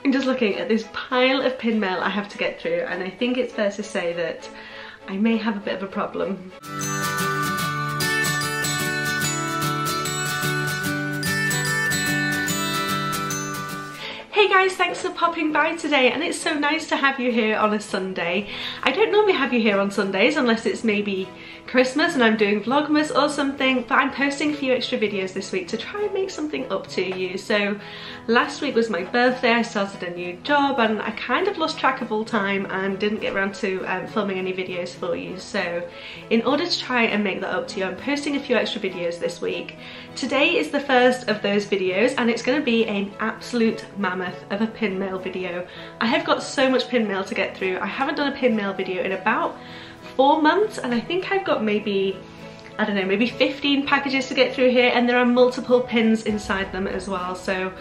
I'm just looking at this pile of pin mail I have to get through, and I think it's fair to say that I may have a bit of a problem. Hey guys, thanks for popping by today, and it's so nice to have you here on a Sunday. I don't normally have you here on Sundays unless it's maybe Christmas and I'm doing Vlogmas or something, but I'm posting a few extra videos this week to try and make something up to you. So last week was my birthday, I started a new job and I kind of lost track of all time and didn't get around to filming any videos for you. So in order to try and make that up to you, I'm posting a few extra videos this week. Today is the first of those videos and it's going to be an absolute mammoth of a pin mail video. I have got so much pin mail to get through. I haven't done a pin mail video in about 4 months, and I think I've got maybe, I don't know, maybe 15 packages to get through here, and there are multiple pins inside them as well. So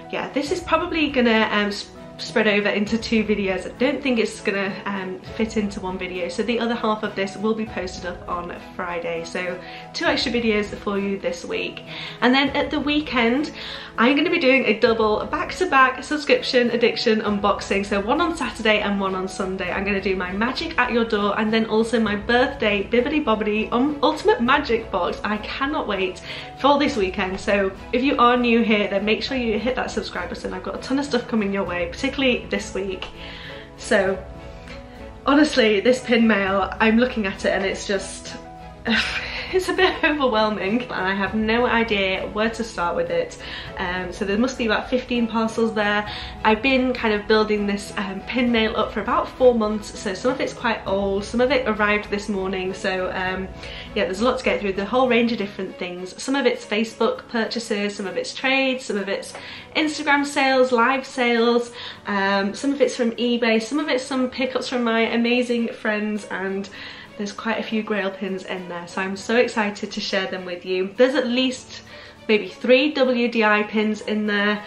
yeah, this is probably gonna spread over into 2 videos. I don't think it's gonna fit into 1 video, so the other half of this will be posted up on Friday. So 2 extra videos for you this week, and then at the weekend I'm going to be doing a double back-to-back subscription addiction unboxing. So 1 on Saturday and 1 on Sunday. I'm going to do my magic at your door and then also my birthday bibbidi bobbidi ultimate magic box. I cannot wait for this weekend. So if you are new here, then make sure you hit that subscribe button. I've got a ton of stuff coming your way, particularly this week. So honestly, this pin mail, I'm looking at it and it's just it's a bit overwhelming and I have no idea where to start with it. So there must be about 15 parcels there. I've been kind of building this pin mail up for about 4 months, so some of it's quite old, some of it arrived this morning. So yeah, there's a lot to get through, the whole range of different things. Some of it's Facebook purchases, some of it's trades, some of it's Instagram sales, live sales, some of it's from eBay, some of it's some pickups from my amazing friends, and there's quite a few grail pins in there, so I'm so excited to share them with you. There's at least maybe 3 WDI pins in there.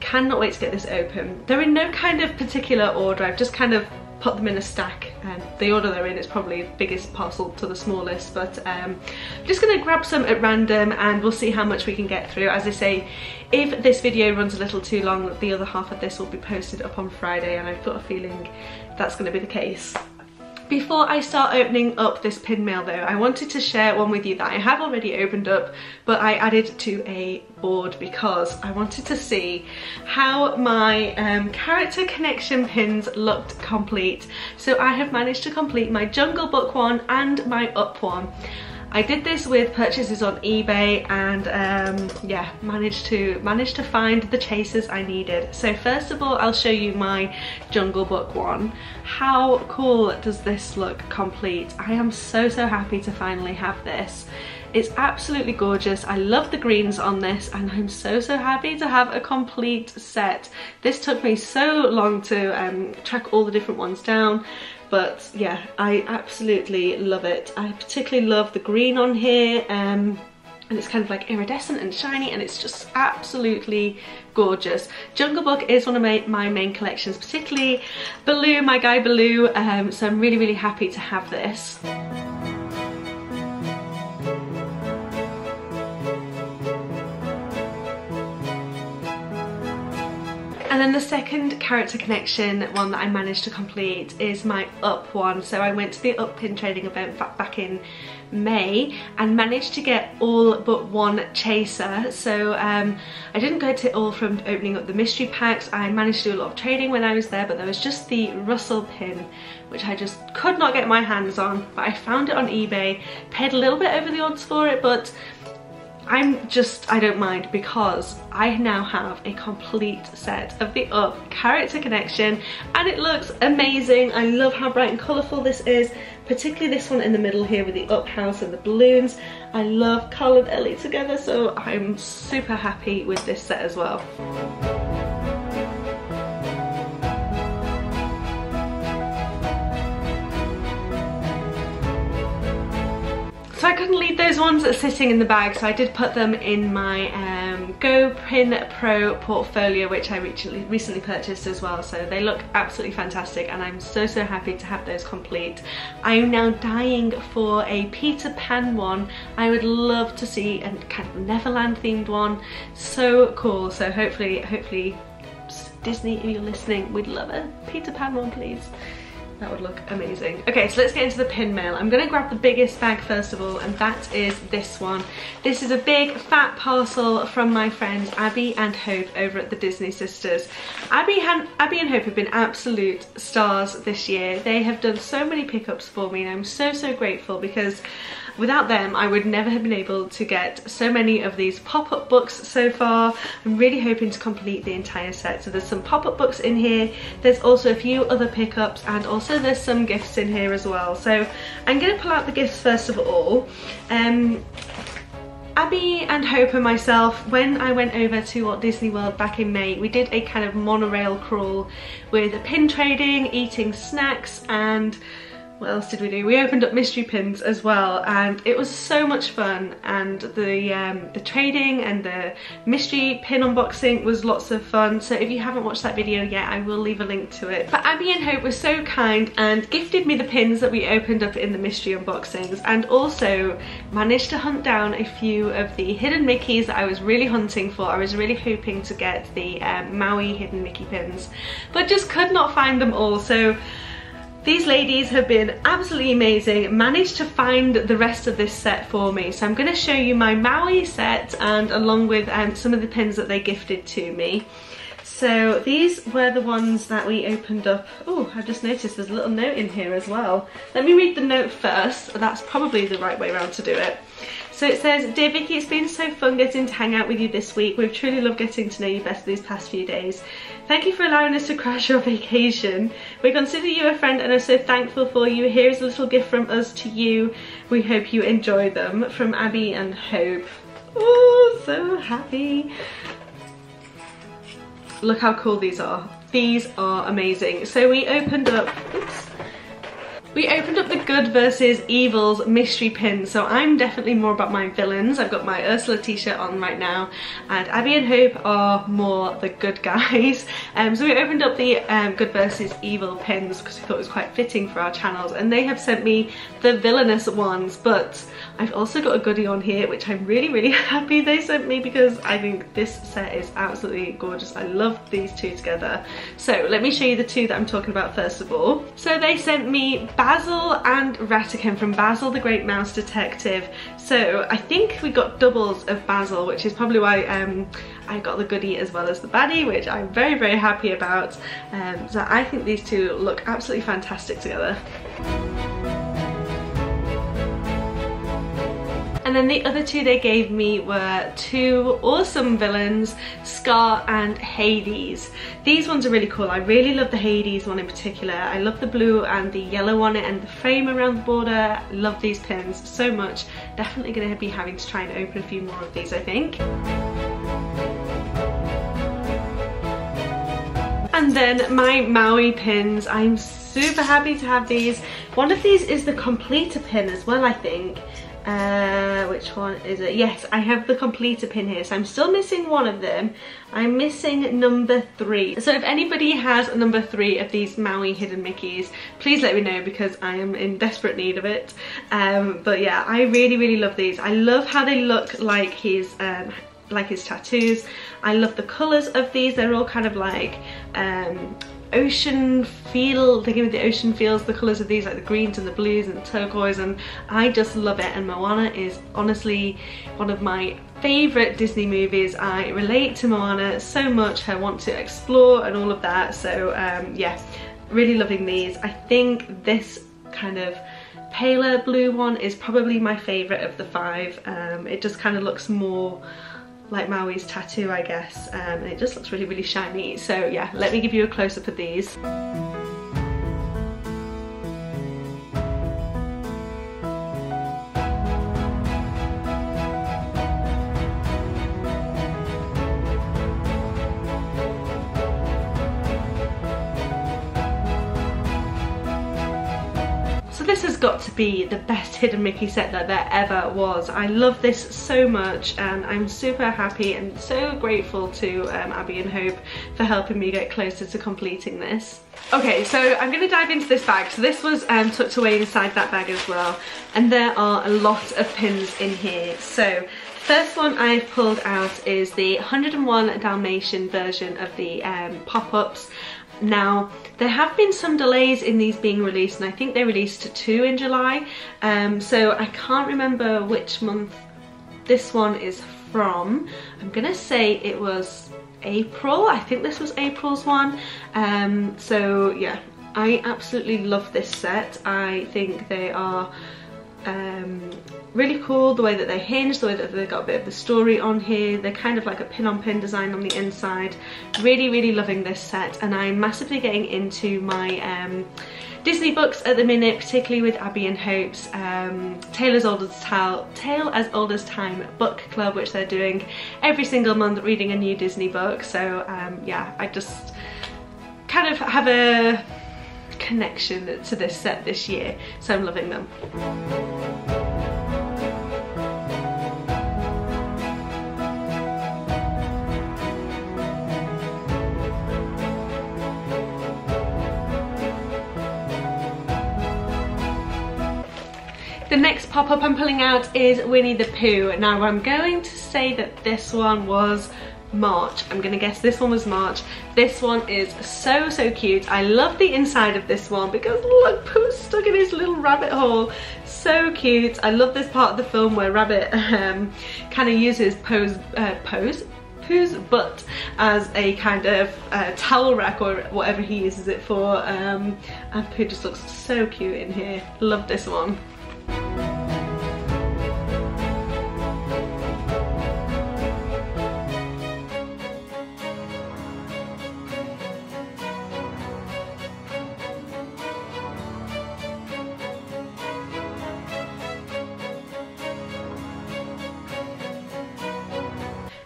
Cannot wait to get this open. They're in no kind of particular order, I've just kind of put them in a stack, and the order they're in is probably biggest parcel to the smallest, but I'm just going to grab some at random and we'll see how much we can get through. As I say, if this video runs a little too long, the other half of this will be posted up on Friday, and I've got a feeling that's going to be the case. Before I start opening up this pin mail though, I wanted to share one with you that I have already opened up, but I added to a board because I wanted to see how my character connection pins looked complete. So I have managed to complete my Jungle Book one and my Up one. I did this with purchases on eBay and yeah, managed to find the chasers I needed. So first of all, I'll show you my Jungle Book one. How cool does this look complete? I am so happy to finally have this. It's absolutely gorgeous. I love the greens on this and I'm so happy to have a complete set. This took me so long to track all the different ones down. But yeah, I absolutely love it. I particularly love the green on here, and it's kind of like iridescent and shiny, and it's just absolutely gorgeous. Jungle Book is one of my main collections, particularly Baloo, my guy Baloo, so I'm really happy to have this. And then the second character connection one that I managed to complete is my Up one. So I went to the Up pin trading event back in May and managed to get all but 1 chaser. So I didn't get it all from opening up the mystery packs. I managed to do a lot of trading when I was there, but there was just the Russell pin, which I just could not get my hands on. But I found it on eBay, paid a little bit over the odds for it, but I don't mind because I now have a complete set of the Up character connection and it looks amazing. I love how bright and colourful this is, particularly this one in the middle here with the Up house and the balloons. I love Carl and Ellie together, so I'm super happy with this set as well. So I couldn't leave those ones sitting in the bag, so I did put them in my Go Pin Pro portfolio, which I recently purchased as well. So they look absolutely fantastic and I'm so happy to have those complete. I am now dying for a pt.1 one. I would love to see a kind of Neverland themed one. So cool. So hopefully Disney, if you're listening, we'd love a Peter Pan one, please. That would look amazing. Okay, so let's get into the pin mail. I'm gonna grab the biggest bag first of all, and that is this one. This is a big fat parcel from my friends Abby and Hope over at the Disney Sisters. Abby and Hope have been absolute stars this year. They have done so many pickups for me, and I'm so grateful, because without them, I would never have been able to get so many of these pop-up books so far. I'm really hoping to complete the entire set. So there's some pop-up books in here. There's also a few other pickups, and also there's some gifts in here as well. So I'm going to pull out the gifts first of all. Abby and Hope and myself, when I went over to Walt Disney World back in May, we did a kind of monorail crawl with pin trading, eating snacks, and what else did we do? We opened up mystery pins as well, and it was so much fun, and the trading and the mystery pin unboxing was lots of fun. So if you haven't watched that video yet, I will leave a link to it. But Abby and Hope were so kind and gifted me the pins that we opened up in the mystery unboxings, and also managed to hunt down a few of the hidden Mickeys that I was really hunting for. I was really hoping to get the Maui hidden Mickey pins, but just could not find them all. So these ladies have been absolutely amazing, managed to find the rest of this set for me. So I'm going to show you my Maui set, and along with some of the pins that they gifted to me. So these were the ones that we opened up. Oh, I just noticed there's a little note in here as well. Let me read the note first. That's probably the right way around to do it. So it says, "Dear Vicky, it's been so fun getting to hang out with you this week. We've truly loved getting to know you better these past few days. Thank you for allowing us to crash your vacation. We consider you a friend and are so thankful for you. Here is a little gift from us to you. We hope you enjoy them. From Abby and Hope." Oh, so happy. Look how cool these are. These are amazing. So we opened up, oops. We opened up the Good versus Evil's mystery pin. So I'm definitely more about my villains. I've got my Ursula t-shirt on right now, and Abby and Hope are more the good guys. So we opened up the Good versus Evil pins because we thought it was quite fitting for our channels, and they have sent me the villainous ones, but I've also got a goodie on here which I'm really happy they sent me, because I think this set is absolutely gorgeous. I love these two together. So let me show you the two that I'm talking about first of all. So they sent me Basil and Ratican from Basil the Great Mouse Detective. So I think we got doubles of Basil, which is probably why I got the goodie as well as the baddie, which I'm very happy about. So I think these two look absolutely fantastic together. And then the other two they gave me were two awesome villains, Scar and Hades. These ones are really cool. I really love the Hades one in particular. I love the blue and the yellow on it and the frame around the border. I love these pins so much. Definitely going to be having to try and open a few more of these, I think. And then my Maui pins. I'm super happy to have these. One of these is the completer pin as well, I think. Which one is it? Yes, I have the completer pin here, so I'm still missing one of them. I'm missing number 3. So if anybody has a number 3 of these Maui hidden Mickeys, please let me know, because I am in desperate need of it. But yeah, I really love these. I love how they look like his tattoos. I love the colours of these. They're all kind of like ocean feel. They give me the ocean feels, the colours of these, like the greens and the blues and the turquoise, and I just love it. And Moana is honestly one of my favourite Disney movies. I relate to Moana so much. I want to explore and all of that. So yeah, really loving these. I think this kind of paler blue one is probably my favourite of the 5. It just kind of looks more like Maui's tattoo, I guess, and it just looks really shiny. So yeah, let me give you a close-up of these. This has got to be the best hidden Mickey set that there ever was. I love this so much, and I'm super happy and so grateful to Abby and Hope for helping me get closer to completing this. Okay, so I'm going to dive into this bag. So this was tucked away inside that bag as well, and there are a lot of pins in here. So First one I've pulled out is the 101 Dalmatian version of the pop-ups. Now, there have been some delays in these being released, and I think they released 2 in July, so I can't remember which month this one is from. I'm gonna say it was April. I think this was April's one. So yeah, I absolutely love this set. I think they are really cool, the way that they hinge, the way that they've got a bit of the story on here. They're kind of like a pin-on-pin design on the inside. Really loving this set, and I'm massively getting into my Disney books at the minute, particularly with Abby and Hope's Tale as Old as Time book club, which they're doing every single month, reading a new Disney book. So yeah, I just kind of have a connection to this set this year, so I'm loving them. The next pop-up I'm pulling out is Winnie the Pooh. Now, I'm going to say that this one was March. I'm gonna guess this one was March. This one is so cute. I love the inside of this one because look, Pooh's stuck in his little rabbit hole. So cute. I love this part of the film where Rabbit kind of uses Pooh's butt as a kind of towel rack or whatever he uses it for, and Pooh just looks so cute in here. Love this one.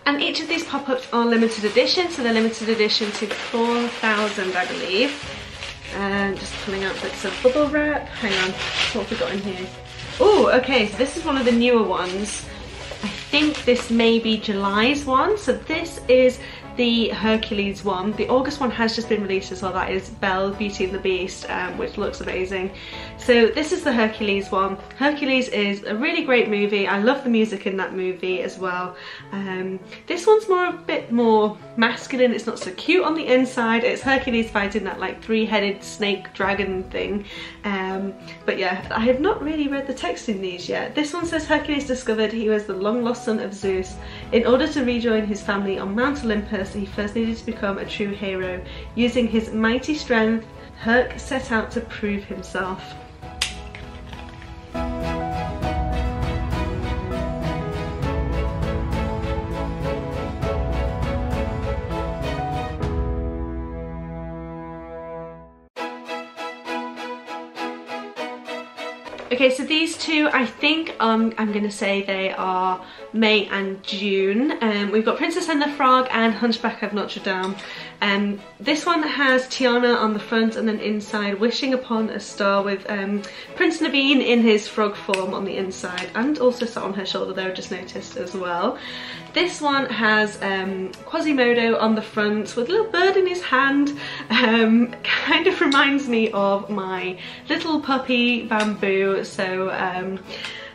And each of these pop-ups are limited edition, so they're limited edition to 4,000, I believe. And just pulling out bits of bubble wrap. Hang on, what have we got in here? Oh, okay, so this is one of the newer ones. I think this may be July's one. So this is the Hercules one. The August one has just been released as well. That is Belle, Beauty and the Beast, which looks amazing. So this is the Hercules one. Hercules is a really great movie. I love the music in that movie as well. This one's a bit more masculine. It's not so cute on the inside. It's Hercules fighting that like 3-headed snake dragon thing. But yeah, I have not really read the text in these yet. This one says Hercules discovered he was the long lost son of Zeus. In order to rejoin his family on Mount Olympus, he first needed to become a true hero. Using his mighty strength, Herc set out to prove himself. Okay, so these two, I think I'm going to say they are May and June. We've got Princess and the Frog and Hunchback of Notre Dame. This one has Tiana on the front, and then inside Wishing Upon a Star with Prince Naveen in his frog form on the inside, and also sat on her shoulder there, I just noticed as well. This one has Quasimodo on the front with a little bird in his hand. Kind of reminds me of my little puppy Bamboo. So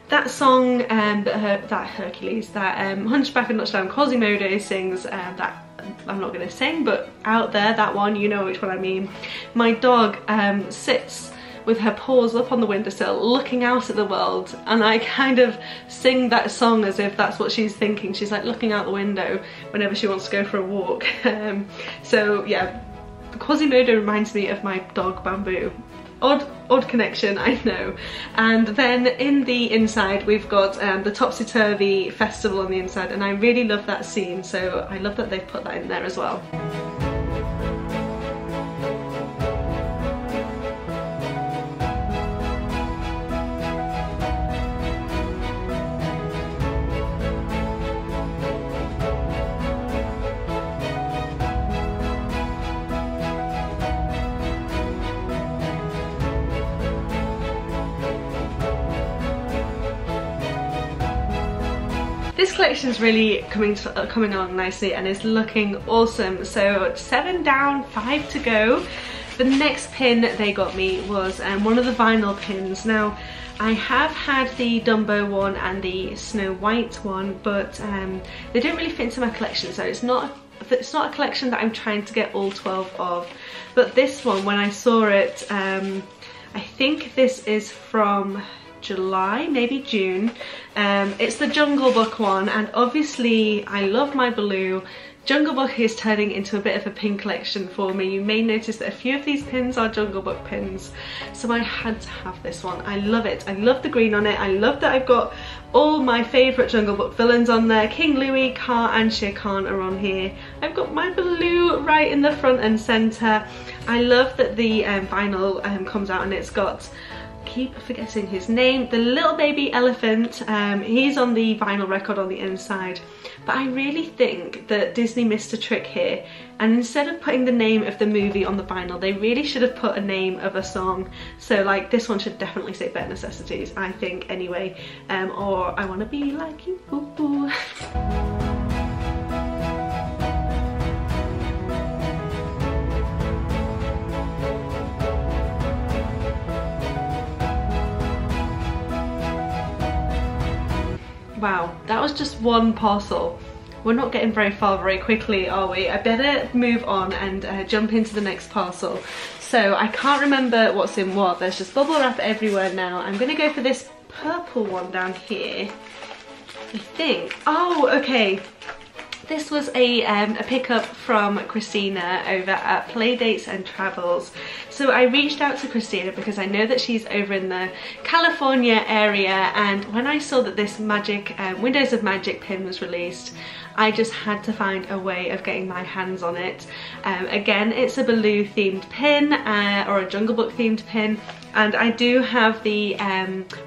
that song that Hercules, that Hunchback of Notre Dame, Quasimodo sings, that I'm not going to sing, but out there, that one, you know which one I mean. My dog sits with her paws up on the windowsill looking out at the world, and I kind of sing that song as if that's what she's thinking. She's like looking out the window whenever she wants to go for a walk. So yeah, Quasimodo reminds me of my dog Bamboo. Odd connection, I know. And then in the inside we've got the Topsy-Turvy Festival on the inside, and I really love that scene, so I love that they've put that in there as well. This collection is really coming along nicely and is looking awesome. So 7 down, 5 to go. The next pin they got me was one of the vinyl pins. Now, I have had the Dumbo one and the Snow White one, but they don't really fit into my collection, so it's not a collection that I'm trying to get all 12 of. But this one, when I saw it, I think this is from July, maybe June. It's the Jungle Book one, and obviously I love my blue. Jungle Book is turning into a bit of a pin collection for me. You may notice that a few of these pins are Jungle Book pins, so I had to have this one. I love it. I love the green on it. I love that I've got all my favourite Jungle Book villains on there. King Louis, Kaa and Shere Khan are on here. I've got my blue right in the front and centre. I love that the vinyl comes out and it's got, keep forgetting his name, the little baby elephant. He's on the vinyl record on the inside. But I really think that Disney missed a trick here, and instead of putting the name of the movie on the vinyl, they really should have put a name of a song. So like this one should definitely say Bare Necessities, I think, anyway, or I Want to Be Like You. Ooh, ooh. Wow, that was just one parcel. We're not getting very far very quickly, are we? I better move on and jump into the next parcel. So I can't remember what's in what. There's just bubble wrap everywhere now. I'm gonna go for this purple one down here, I think. Oh, okay. This was a pickup from Christina over at Playdates and Travels. So I reached out to Christina because I know that she's over in the California area, and when I saw that this Magic Windows of Magic pin was released, I just had to find a way of getting my hands on it. Again, it's a Baloo themed pin, or a Jungle Book themed pin, and I do have the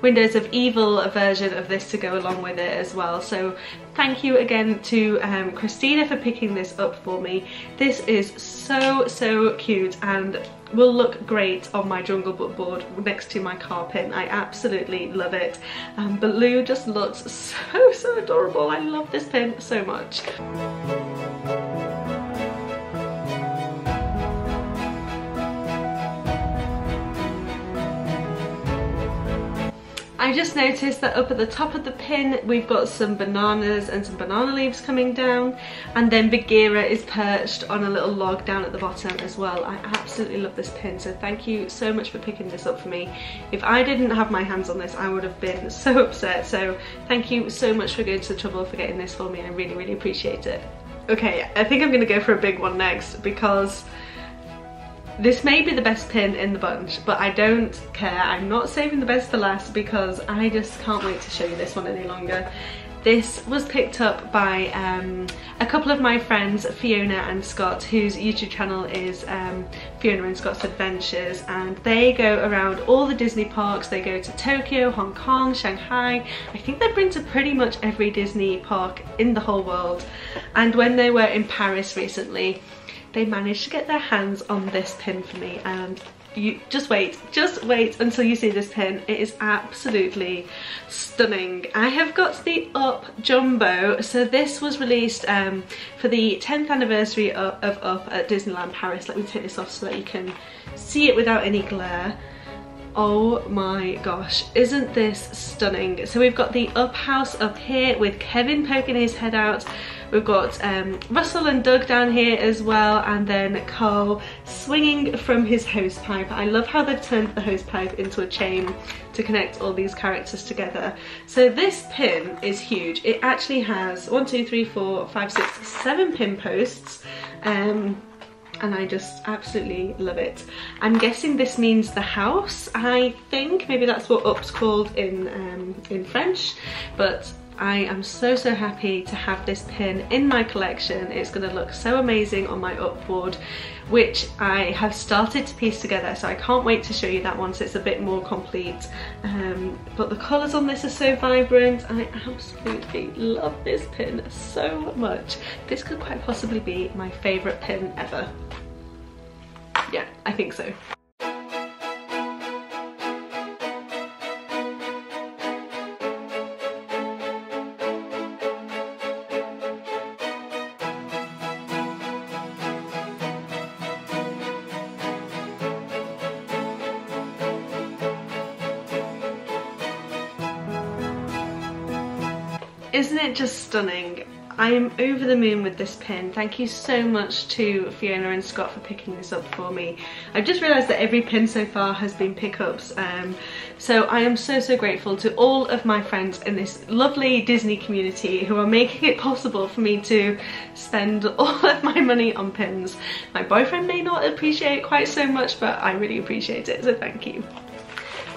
Windows of Evil version of this to go along with it as well. So thank you again to Christina for picking this up for me. This is so cute and will look great on my Jungle Book board next to my car pin. I absolutely love it. Baloo just looks so adorable. I love this pin so much. I just noticed that up at the top of the pin we've got some bananas and some banana leaves coming down, and then Bagheera is perched on a little log down at the bottom as well. I absolutely love this pin, so thank you so much for picking this up for me. If I didn't have my hands on this, I would have been so upset, so thank you so much for going to the trouble for getting this for me. I really appreciate it. Okay, I think I'm gonna go for a big one next, because this may be the best pin in the bunch, but I don't care. I'm not saving the best for last because I just can't wait to show you this one any longer. This was picked up by a couple of my friends, Fiona and Scott, whose YouTube channel is Fiona and Scott's Adventures, and they go around all the Disney parks. They go to Tokyo, Hong Kong, Shanghai. I think they've been to pretty much every Disney park in the whole world, and when they were in Paris recently, they managed to get their hands on this pin for me, and you just wait until you see this pin. It is absolutely stunning. I have got the Up Jumbo. So this was released for the 10th anniversary of Up at Disneyland Paris. Let me take this off so that you can see it without any glare. Oh my gosh, isn't this stunning? So we've got the Up house up here with Kevin poking his head out. We've got Russell and Doug down here as well, and then Carl swinging from his hosepipe. I love how they've turned the hosepipe into a chain to connect all these characters together. So this pin is huge. It actually has 1, 2, 3, 4, 5, 6, 7 pin posts. And I just absolutely love it. I'm guessing this means the house, I think. Maybe that's what Up's called in French, but I am so happy to have this pin in my collection. It's going to look so amazing on my Up board, which I have started to piece together, so I can't wait to show you that once it's a bit more complete. But the colours on this are so vibrant. I absolutely love this pin so much. This could quite possibly be my favourite pin ever. Yeah, I think so. Isn't it just stunning? I am over the moon with this pin. Thank you so much to Fiona and Scott for picking this up for me. I've just realised that every pin so far has been pickups, so I am so grateful to all of my friends in this lovely Disney community who are making it possible for me to spend all of my money on pins. My boyfriend may not appreciate it quite so much, but I really appreciate it, so thank you.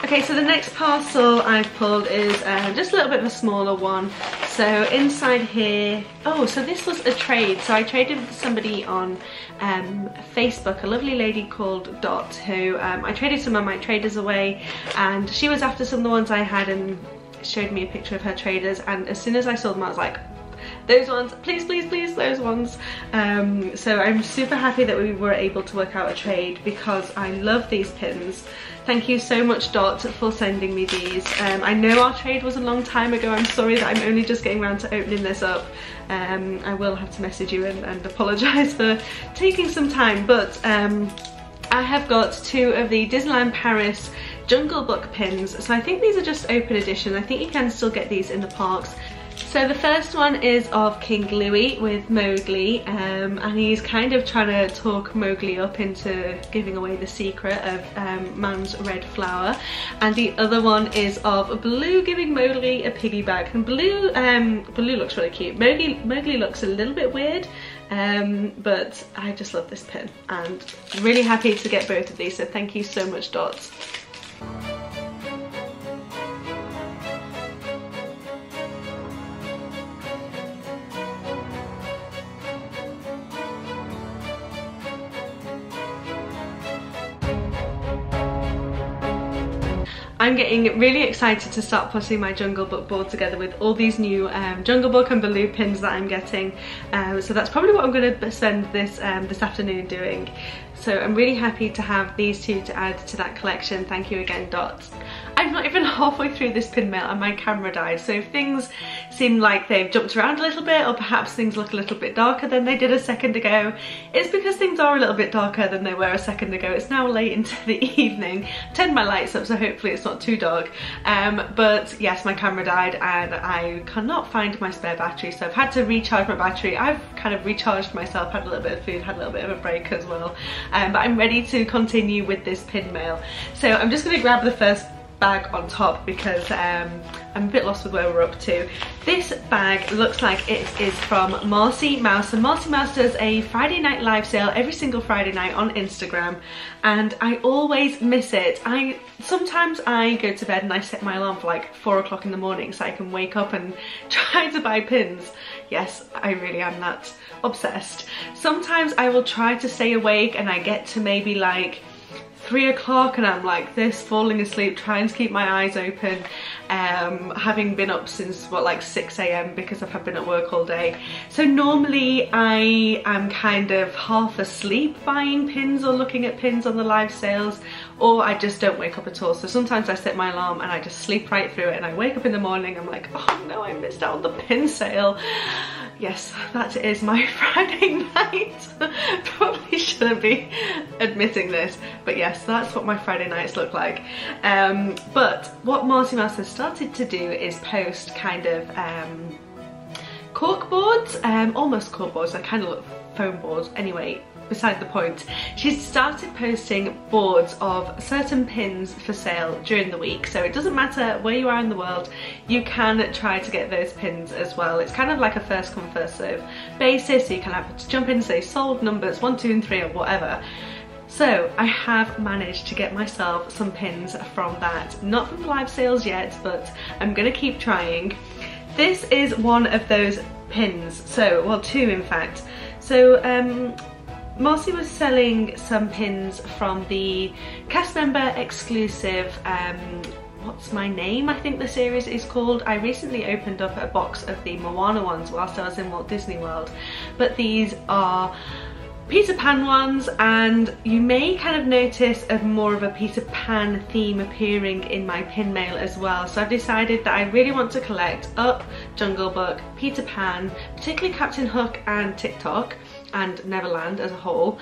Okay, so the next parcel I've pulled is just a little bit of a smaller one. So inside here, oh, so this was a trade. So I traded with somebody on Facebook, a lovely lady called Dot, who I traded some of my traders away, and she was after some of the ones I had and showed me a picture of her traders, and as soon as I saw them I was like, those ones, please, please, please, those ones. So I'm super happy that we were able to work out a trade because I love these pins. Thank you so much, Dot, for sending me these. I know our trade was a long time ago. I'm sorry that I'm only just getting around to opening this up. I will have to message you and apologise for taking some time, but I have got 2 of the Disneyland Paris Jungle Book pins. So I think these are just open edition. I think you can still get these in the parks. So the first one is of King Louis with Mowgli, and he's kind of trying to talk Mowgli up into giving away the secret of Man's red flower. And the other one is of Baloo giving Mowgli a piggyback. And Baloo looks really cute. Mowgli looks a little bit weird, but I just love this pin and I'm really happy to get both of these, so thank you so much, Dot. I'm getting really excited to start putting my Jungle Book board together with all these new Jungle Book and Baloo pins that I'm getting. So that's probably what I'm going to spend this afternoon doing. So I'm really happy to have these 2 to add to that collection. Thank you again, Dot. I'm not even halfway through this pin mail and my camera died, so if things seem like they've jumped around a little bit, or perhaps things look a little bit darker than they did a second ago, it's because things are a little bit darker than they were a second ago. It's now late into the evening. I turned my lights up so hopefully it's not too dark, but yes, my camera died and I cannot find my spare battery, so I've had to recharge my battery. I've kind of recharged myself, had a little bit of food, had a little bit of a break as well, but I'm ready to continue with this pin mail. So I'm just going to grab the first bag on top because I'm a bit lost with where we're up to. This bag looks like it is from Marcmouse, and Marcmouse does a Friday night live sale every single Friday night on Instagram, and I always miss it. Sometimes I go to bed and I set my alarm for like 4 o'clock in the morning so I can wake up and try to buy pins. Yes, I really am that obsessed. Sometimes I will try to stay awake and I get to maybe like 3 o'clock and I'm like this, falling asleep, trying to keep my eyes open, having been up since what, like 6 AM because I've been at work all day. So normally I am kind of half asleep buying pins or looking at pins on the live sales, or I just don't wake up at all. So sometimes I set my alarm and I just sleep right through it, and I wake up in the morning, I'm like, oh no, I missed out on the pin sale. Yes, that is my Friday night. Probably shouldn't be admitting this, but yes, that's what my Friday nights look like. But what Marcmouse has started to do is post kind of cork boards, almost cork boards, they kind of look foam boards. Anyway, beside the point, she's started posting boards of certain pins for sale during the week, so it doesn't matter where you are in the world, you can try to get those pins as well. It's kind of like a first come first serve basis, so you can have to jump in and say sold numbers 1, 2 and 3 or whatever. So I have managed to get myself some pins from that, not from live sales yet, but I'm gonna keep trying. This is one of those pins, so, well, 2 in fact. So Marcy was selling some pins from the cast member exclusive What's My Name, I think the series is called. I recently opened up a box of the Moana ones whilst I was in Walt Disney World, but these are Peter Pan ones, and you may kind of notice more of a Peter Pan theme appearing in my pin mail as well. So I've decided that I really want to collect Up, Jungle Book, Peter Pan, particularly Captain Hook and TikTok, and Neverland as a whole.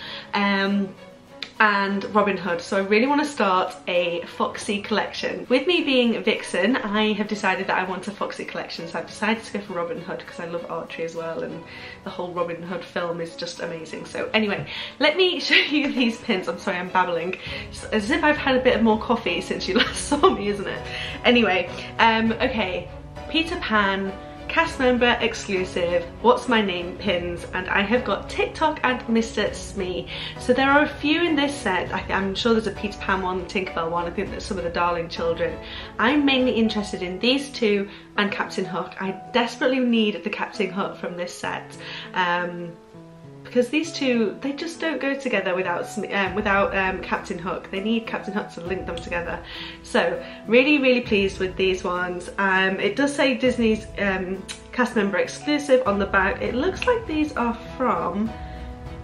and Robin Hood, so I really want to start a Foxy collection. With me being Vixen, I have decided that I want a Foxy collection, so I've decided to go for Robin Hood because I love archery as well, and the whole Robin Hood film is just amazing. So anyway, let me show you these pins. I'm sorry, I'm babbling. It's as if I've had a bit more coffee since you last saw me, isn't it? Anyway, okay, Peter Pan, cast member exclusive, what's my name pins, and I have got TikTok and Mr. Smee. So there are a few in this set. I'm sure there's a Peter Pan one, Tinkerbell one, I think there's some of the Darling Children. I'm mainly interested in these two and Captain Hook. I desperately need the Captain Hook from this set. Because these two, they just don't go together without Captain Hook. They need Captain Hook to link them together. So really pleased with these ones. It does say Disney's cast member exclusive on the back. It looks like these are from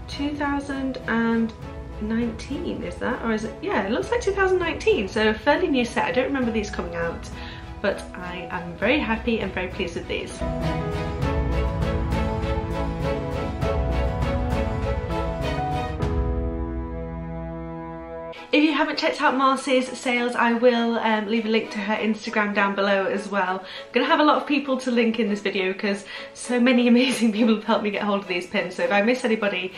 2019, is that? Or is it? Yeah, it looks like 2019, so a fairly new set. I don't remember these coming out, but I am very happy and very pleased with these. If you haven't checked out Marcy's sales, I will leave a link to her Instagram down below as well. I'm going to have a lot of people to link in this video because so many amazing people have helped me get hold of these pins. So if I miss anybody,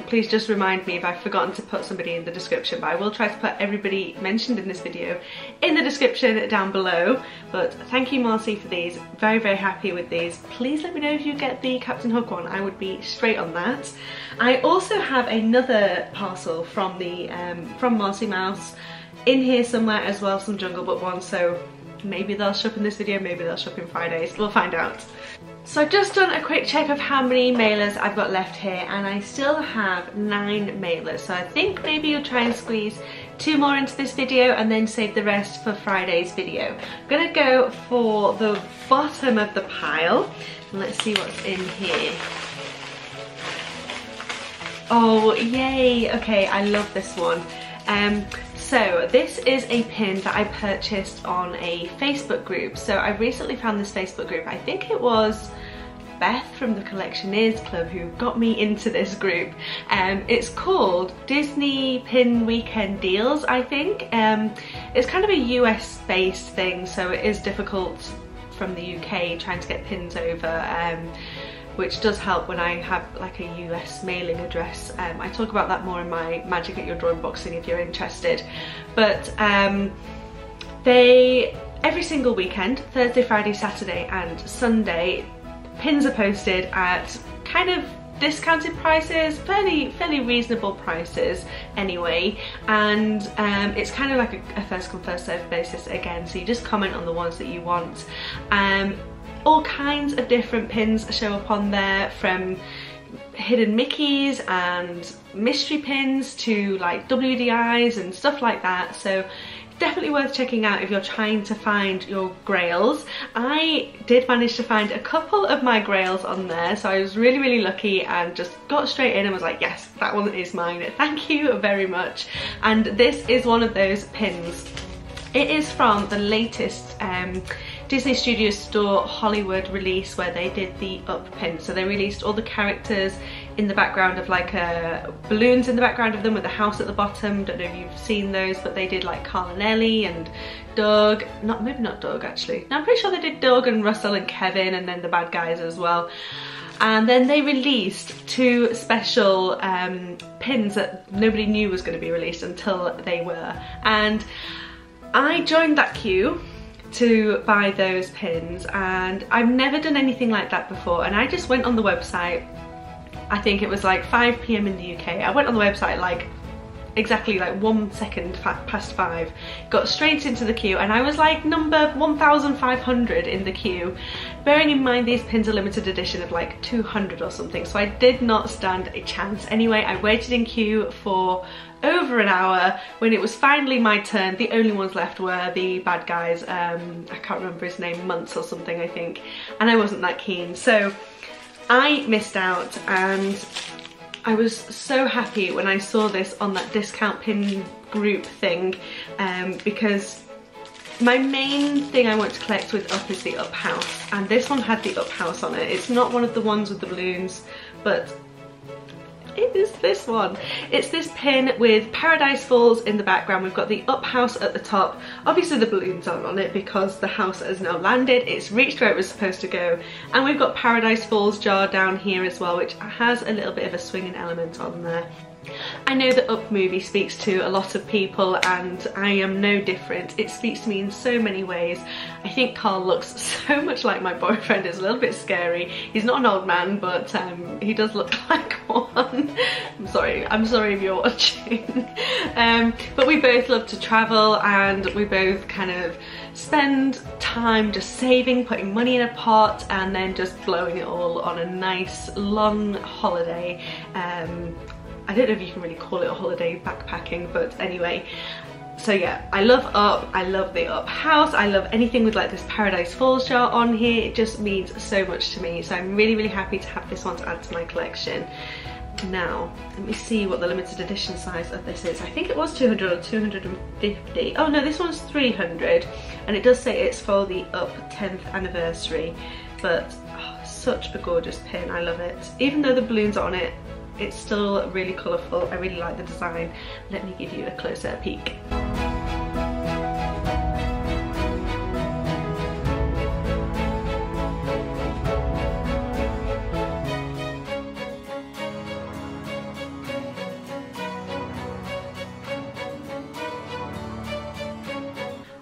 please just remind me if I've forgotten to put somebody in the description. But I will try to put everybody mentioned in this video in the description down below. But thank you, Marcy, for these. Very happy with these. Please let me know if you get the Captain Hook one. I would be straight on that. I also have another parcel from the from Marcmouse in here somewhere as well, some Jungle Book ones, so maybe they'll show up in this video, maybe they'll show up in Fridays, we'll find out. So I've just done a quick check of how many mailers I've got left here, and I still have 9 mailers, so I think maybe you'll try and squeeze 2 more into this video and then save the rest for Friday's video. I'm gonna go for the bottom of the pile, and let's see what's in here. Oh yay, okay, I love this one. So this is a pin that I purchased on a Facebook group. So I recently found this Facebook group. I think it was Beth from the Collectioneers Club who got me into this group. It's called Disney Pin Weekend Deals, I think. It's kind of a US based thing, so it is difficult from the UK trying to get pins over. Which does help when I have like a US mailing address. I talk about that more in my Magic at Your Door unboxing if you're interested. But every single weekend, Thursday, Friday, Saturday and Sunday, pins are posted at kind of discounted prices, fairly reasonable prices anyway, and it's kind of like a first come first served basis again, so you just comment on the ones that you want. All kinds of different pins show up on there, from hidden Mickeys and mystery pins to like WDIs and stuff like that, so definitely worth checking out if you're trying to find your grails. I did manage to find a couple of my grails on there, so I was really lucky and just got straight in and was like, yes, that one is mine, thank you very much. And this is one of those pins. It is from the latest Disney Studios Store Hollywood release where they did the up pin. So they released all the characters in the background of like balloons in the background of them with a house at the bottom. Don't know if you've seen those, but they did like Carl and Ellie and Doug, maybe not Doug actually. No, I'm pretty sure they did Doug and Russell and Kevin and then the bad guys as well. And then they released 2 special pins that nobody knew was going to be released until they were. And I joined that queue to buy those pins, and I've never done anything like that before, and I just went on the website. I think it was like 5 PM in the UK. I went on the website like exactly like 1 second past 5, got straight into the queue, and I was like number 1,500 in the queue, bearing in mind these pins are limited edition of like 200 or something, so I did not stand a chance. Anyway, I waited in queue for over an hour. When it was finally my turn, the only ones left were the bad guys. I can't remember his name, Months or something I think, and I wasn't that keen, so I missed out. And I was so happy when I saw this on that discount pin group thing, because my main thing I want to collect with Up is the Up house, and this one had the Up house on it. It's not one of the ones with the balloons, but it is this one. It's this pin with Paradise Falls in the background. We've got the up house at the top. Obviously the balloons aren't on it because the house has now landed. It's reached where it was supposed to go. And we've got Paradise Falls jar down here as well, which has a little bit of a swinging element on there. I know the Up movie speaks to a lot of people and I am no different. It speaks to me in so many ways. I think Carl looks so much like my boyfriend. It's a little bit scary. He's not an old man, but he does look like one. I'm sorry if you're watching. But we both love to travel and we both kind of spend time just saving, putting money in a pot and then just blowing it all on a nice long holiday. I don't know if you can really call it a holiday backpacking, but anyway. So yeah, I love Up, I love the Up house, I love anything with like this Paradise Falls jar on here. It just means so much to me. So I'm really, really happy to have this one to add to my collection. Now, let me see what the limited edition size of this is. I think it was 200 or 250. Oh no, this one's 300. And it does say it's for the Up 10th anniversary. But oh, such a gorgeous pin, I love it. Even though the balloons are on it, it's still really colourful. I really like the design. Let me give you a closer peek.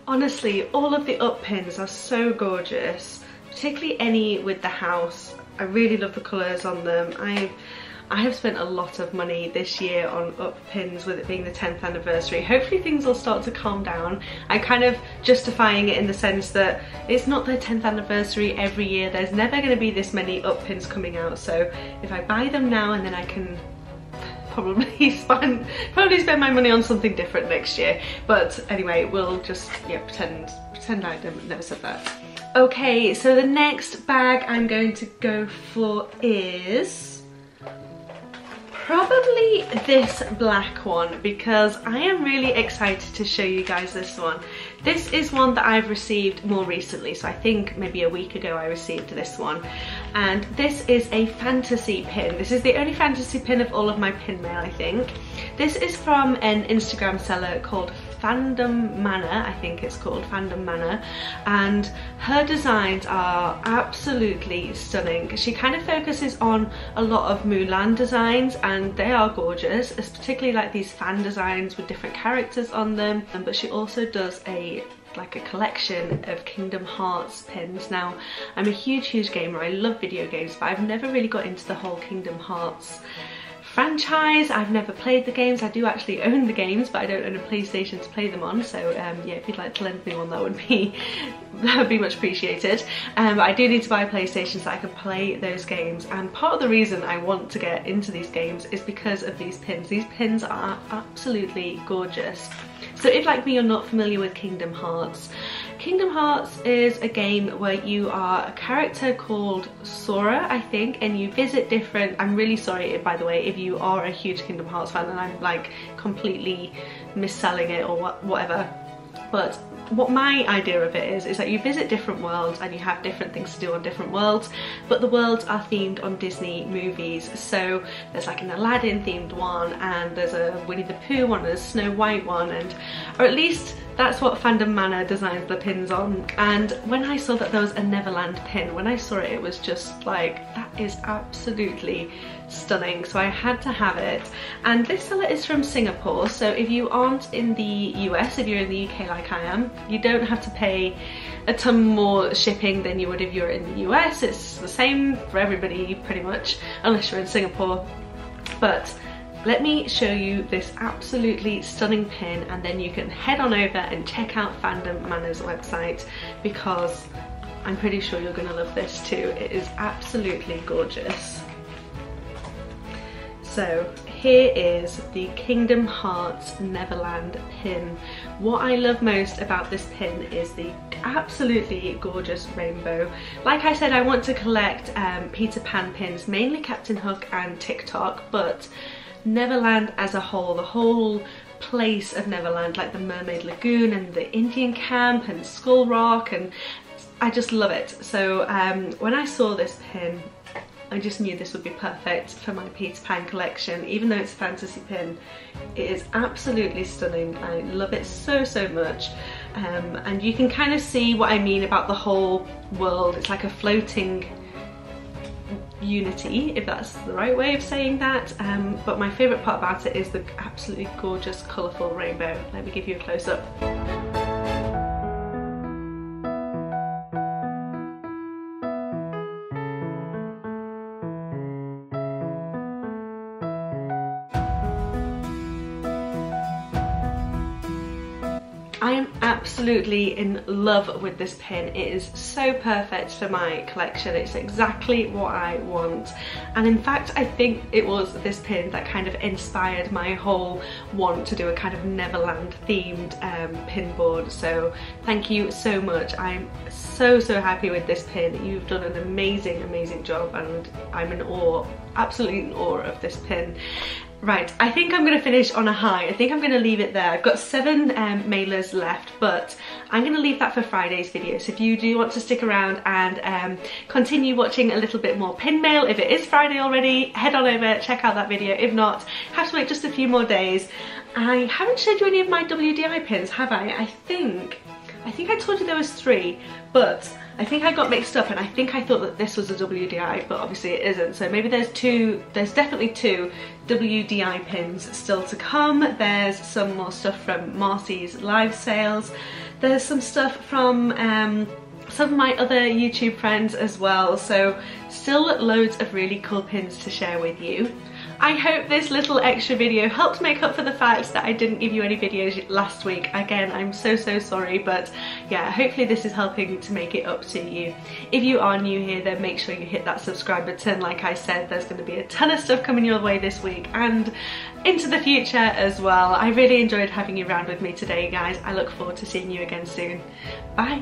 Honestly, all of the Up pins are so gorgeous, particularly any with the house. I really love the colours on them. I have spent a lot of money this year on Up pins with it being the 10th anniversary. Hopefully things will start to calm down. I'm kind of justifying it in the sense that it's not their 10th anniversary every year. There's never going to be this many Up pins coming out. So if I buy them now and then I can probably spend my money on something different next year. But anyway, we'll just pretend I never said that. Okay, so the next bag I'm going to go for is probably this black one because I am really excited to show you guys this one. This is one that I've received more recently, so I think maybe a week ago I received this one. And this is a fantasy pin. This is the only fantasy pin of all of my pin mail, I think. This is from an Instagram seller called Fandom Manor, I think it's called, Fandom Manor, and her designs are absolutely stunning. She kind of focuses on a lot of Mulan designs and they are gorgeous. It's particularly like these fan designs with different characters on them, but she also does like a collection of Kingdom Hearts pins. Now, I'm a huge gamer, I love video games, but I've never really got into the whole Kingdom Hearts franchise. I've never played the games. I do actually own the games, but I don't own a PlayStation to play them on, so yeah, if you'd like to lend me one, that would be much appreciated. But I do need to buy a PlayStation so I can play those games, and part of the reason I want to get into these games is because of these pins. These pins are absolutely gorgeous. So if, like me, you're not familiar with Kingdom Hearts is a game where you are a character called Sora, I think, and you visit different... I'm really sorry, by the way, if you are a huge Kingdom Hearts fan and I'm like completely misselling it or whatever. But what my idea of it is that you visit different worlds and you have different things to do on different worlds, but the worlds are themed on Disney movies. So there's like an Aladdin themed one, and there's a Winnie the Pooh one, and there's a Snow White one, or at least that's what Fandom Manor designs the pins on. And when I saw that there was a Neverland pin, when I saw it, it was just like, that is absolutely stunning. So I had to have it. And this seller is from Singapore, so if you aren't in the US, if you're in the UK like I am, you don't have to pay a ton more shipping than you would if you're in the US. It's the same for everybody pretty much, unless you're in Singapore. But let me show you this absolutely stunning pin, and then you can head on over and check out Fandom Manor's website, because I'm pretty sure you're going to love this too. It is absolutely gorgeous. So here is the Kingdom Hearts Neverland pin. What I love most about this pin is the absolutely gorgeous rainbow. Like I said, I want to collect Peter Pan pins, mainly Captain Hook and TikTok, but Neverland as a whole, the whole place of Neverland, like the Mermaid Lagoon and the Indian Camp and Skull Rock, and I just love it. So when I saw this pin, I just knew this would be perfect for my Peter Pan collection. Even though it's a fantasy pin, it is absolutely stunning. I love it so, so much. And you can kind of see what I mean about the whole world. It's like a floating unity, if that's the right way of saying that. But my favourite part about it is the absolutely gorgeous, colourful rainbow. Let me give you a close-up. I am absolutely in love with this pin. It is so perfect for my collection. It's exactly what I want. And in fact, I think it was this pin that kind of inspired my whole want to do a kind of Neverland themed pin board. So thank you so much. I'm so, so happy with this pin. You've done an amazing, amazing job, and I'm in awe, absolutely in awe of this pin. Right, I think I'm going to finish on a high. I think I'm going to leave it there. I've got 7 mailers left, but I'm going to leave that for Friday's video. So if you do want to stick around and continue watching a little bit more pin mail, if it is Friday already, head on over, check out that video. If not, have to wait just a few more days. I haven't showed you any of my WDI pins, have I? I think I told you there was 3, but I think I got mixed up, and I think I thought that this was a WDI, but obviously it isn't. So maybe there's definitely 2 WDI pins still to come. There's some more stuff from Marcy's live sales. There's some stuff from some of my other YouTube friends as well. So still loads of really cool pins to share with you. I hope this little extra video helped make up for the fact that I didn't give you any videos last week. Again, I'm so, so sorry, but yeah, hopefully this is helping to make it up to you. If you are new here, then make sure you hit that subscribe button. Like I said, there's going to be a ton of stuff coming your way this week and into the future as well. I really enjoyed having you around with me today, guys. I look forward to seeing you again soon. Bye!